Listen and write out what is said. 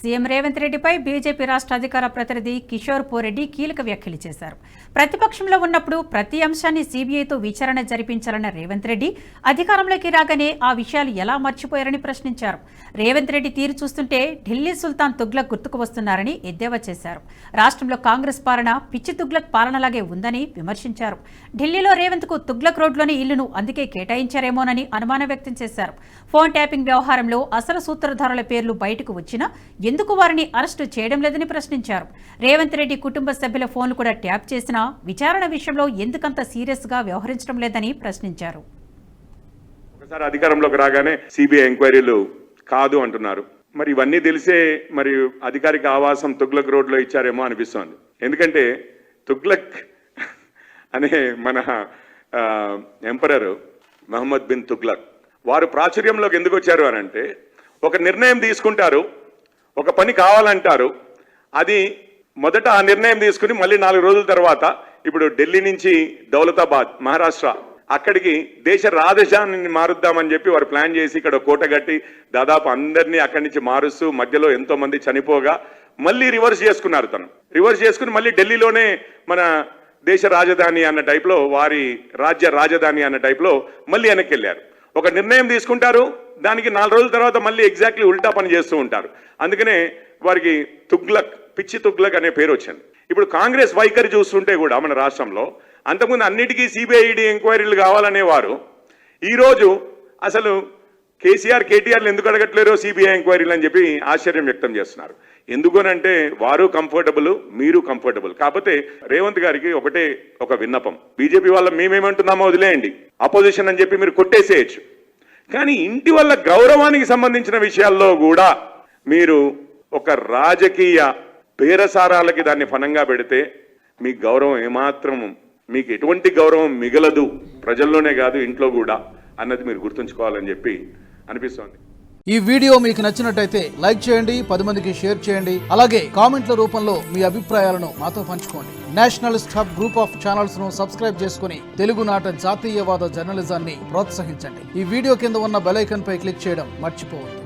CM Revanth రెడ్డిపై BJP రాష్ట్ర అధికార ప్రతినిధి కిషోర్ పోరెడ్డి కీలక వ్యాఖ్యలు చేశారు. ప్రతిపక్షంలో ఉన్నప్పుడు ప్రతి అంశాన్ని సీబీఐతో విచారణ జరిపించాలన్న రేవంత్ రెడ్డి అధికారంలోకి రాగానే ఆ విషయాలు ఎలా మర్చిపోయారని ప్రశ్నించారు. రేవంత్ రెడ్డి తీరు చూస్తుంటే ఢిల్లీ సుల్తాన్ తుగ్లక్ గుర్తుకు వస్తున్నారని ఎద్దేవా చేశారు. రాష్ట్రంలో కాంగ్రెస్ పాలన పిచ్చి తుగ్లక్ పాలనలాగే ఉందని విమర్శించారు. ఢిల్లీలో రేవంత్ కు తుగ్లక్ రోడ్లోని ఇల్లును అందుకే కేటాయించారేమోనని అనుమానం వ్యక్తం చేశారు. ఫోన్ ట్యాపింగ్ వ్యవహారంలో అసలు సూత్రధారుల పేర్లు బయటకు వచ్చినా ఎందుకు వారిని అరెస్టు చేయడం లేదని ప్రశ్నించారు. రేవంత్ రెడ్డి కుటుంబ సభ్యుల ఫోన్లు కూడా ట్యాప్ చేసినా విచారణ విషయంలో ఎందుకంత సీరియస్ గా వ్యవహరించడం లేదని ప్రశ్నించారు. ఒకసారి అధికారంలోకి రాగానే సిబిఐ ఎంక్వైరీలు కాదు అంటున్నారు. మరి ఇవన్నీ తెలిసే మరి అధికారిక ఆవాసం తుగ్లక్ రోడ్లో ఇచ్చారేమో అనిపిస్తోంది. ఎందుకంటే తుగ్లక్ అనే మన ఎంపరర్ మహమ్మద్ బిన్ తుగ్లక్ వారు ప్రాచుర్యంలోకి ఎందుకు వచ్చారు అని అంటే, ఒక నిర్ణయం తీసుకుంటారు, ఒక పని కావాలంటారు, అది మొదట ఆ నిర్ణయం తీసుకుని మళ్ళీ 4 రోజుల తర్వాత ఇప్పుడు ఢిల్లీ నుంచి దౌలతాబాద్ మహారాష్ట్ర అక్కడికి దేశ రాజధానిని మారుద్దామని చెప్పి వారు ప్లాన్ చేసి ఇక్కడ కోట కట్టి దాదాపు అందరినీ అక్కడి నుంచి మారుస్తూ మధ్యలో ఎంతో మంది చనిపోగా మళ్ళీ రివర్స్ చేసుకున్నారు. రివర్స్ చేసుకుని మళ్ళీ ఢిల్లీలోనే మన దేశ రాజధాని అన్న టైప్లో, వారి రాజ్య రాజధాని అన్న టైప్లో మళ్ళీ వెనక్కి వెళ్ళారు. ఒక నిర్ణయం తీసుకుంటారు, దానికి 4 రోజుల తర్వాత మళ్ళీ ఎగ్జాక్ట్లీ ఉల్టా పని చేస్తూ ఉంటారు. అందుకనే వారికి తుగ్లక్, పిచ్చి తుగ్లక్ అనే పేరు వచ్చింది. ఇప్పుడు కాంగ్రెస్ వైఖరి చూస్తుంటే కూడా మన రాష్ట్రంలో అంతకుముందు అన్నిటికీ సిబిఐడి ఎంక్వైరీలు కావాలనేవారు ఈరోజు అసలు కేటీఆర్లు ఎందుకు అడగట్లేరో సిబిఐ ఎంక్వైరీలు అని చెప్పి ఆశ్చర్యం వ్యక్తం చేస్తున్నారు. ఎందుకనంటే వారు కంఫర్టబుల్, మీరు కంఫర్టబుల్. కాకపోతే రేవంత్ గారికి ఒకటే ఒక విన్నపం, బీజేపీ వాళ్ళ మేమేమంటున్నామో వదిలేయండి, అపోజిషన్ అని చెప్పి మీరు కొట్టేసేయచ్చు, కానీ ఇంటి వల్ల గౌరవానికి సంబంధించిన విషయాల్లో కూడా మీరు ఒక రాజకీయ బేరసారాలకి దాన్ని ఫనంగా పెడితే మీ గౌరవం ఏమాత్రం, మీకు ఎటువంటి గౌరవం మిగలదు, ప్రజల్లోనే కాదు ఇంట్లో కూడా అన్నది మీరు గుర్తుంచుకోవాలని చెప్పి అనిపిస్తోంది. ఈ వీడియో మీకు నచ్చినట్టయితే లైక్ చేయండి, 10 మందికి షేర్ చేయండి. అలాగే కామెంట్ల రూపంలో మీ అభిప్రాయాలను మాతో పంచుకోండి. Nationalist hub group of channels ను సబ్స్క్రైబ్ చేసుకుని తెలుగునాట జాతీయవాద జర్నలిజాన్ని ప్రోత్సహించండి. ఈ వీడియో కింద ఉన్న బెల్ ఐకాన్ పై క్లిక్ చేయడం మర్చిపోవద్దు.